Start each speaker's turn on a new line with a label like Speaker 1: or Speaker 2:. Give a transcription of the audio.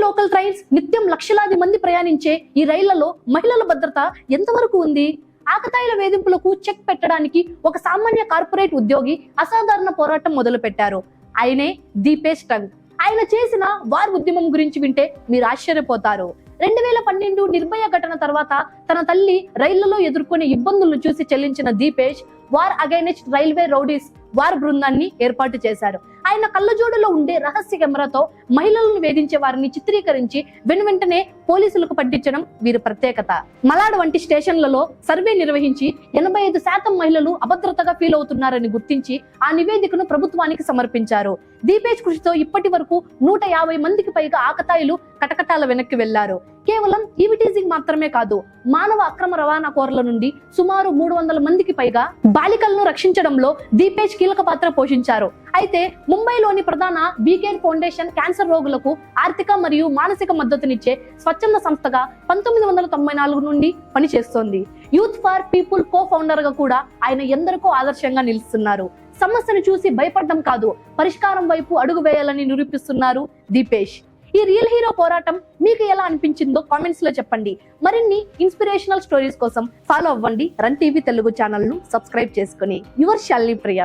Speaker 1: Local trains నిత్యం లక్షలాది మంది ప్రయాణించే ఈ రైళ్లలో మహిళల భద్రత ఎంతవరకు ఉంది? ఆకతాయిల వేధింపులకు చెక్ పెట్టడానికి ఒక సామాన్య కార్పొరేట్ ఉద్యోగి అసాధారణ పోరాటం మొదలు పెట్టారు. ఆయనే దీపేష్ టంగ్. ఆయన చేసిన వార్ ఉద్యమం గురించి వింటే మీరు ఆశ్చర్యపోతారు. 2012 నిర్భయ ఘటన తర్వాత తన తల్లి రైళ్లలో ఎదుర్కొనే ఇబ్బందులను చూసి చెల్లించిన Deepesh war against railway rowdies war బృందాన్ని ఏర్పాటు చేశారు. ఆయన కళ్ళజోడులో ఉండే రహస్య కెమెరాతో మహిళలను వేధించే వారిని చిత్రీకరించి వెనువెంటనే పోలీసులకు పట్టించడం వీరి ప్రత్యేకత. మలాడ్ వంటి స్టేషన్లలో సర్వే నిర్వహించి 85% మహిళలు అభద్రతగా ఫీల్ అవుతున్నారని గుర్తించి ఆ నివేదికను ప్రభుత్వానికి సమర్పించారు. దీపేష్ కృషితో ఇప్పటి వరకు 150 మందికి పైగా ఆకతాయిలు కటకటాల వెనక్కి వెళ్లారు. కేవలం ఈవిటీజింగ్ మాత్రమే కాదు, మానవ అక్రమ రవాణా కోరల నుండి సుమారు 300 మందికి పైగా బాలికలను రక్షించడంలో దీపేష్ కీలక పాత్ర పోషించారు. అయితే ముంబైలోని ప్రధాన బీకేర్ ఫౌండేషన్ క్యాన్సర్ రోగులకు ఆర్థిక మరియు మానసిక మద్దతునిచ్చే స్వచ్ఛంద సంస్థగా 1994 నుండి పనిచేస్తోంది. Youth for people co founder గా కూడా ఆయన ఎందరికో ఆదర్శంగా నిలుస్తున్నారు. సమస్యను చూసి భయపడడం కాదు, పరిష్కారం వైపు అడుగు వేయాలని నిరూపిస్తున్నారు దీపేష్. ఈ రియల్ హీరో పోరాటం మీకు ఎలా అనిపించిందో కామెంట్స్ లో చెప్పండి. మరిన్ని ఇన్స్పిరేషనల్ స్టోరీస్ కోసం ఫాలో అవ్వండి రన్ టీవీ తెలుగు ఛానల్ ను సబ్స్క్రైబ్ చేసుకుని. యువర్ శాలిని ప్రియ.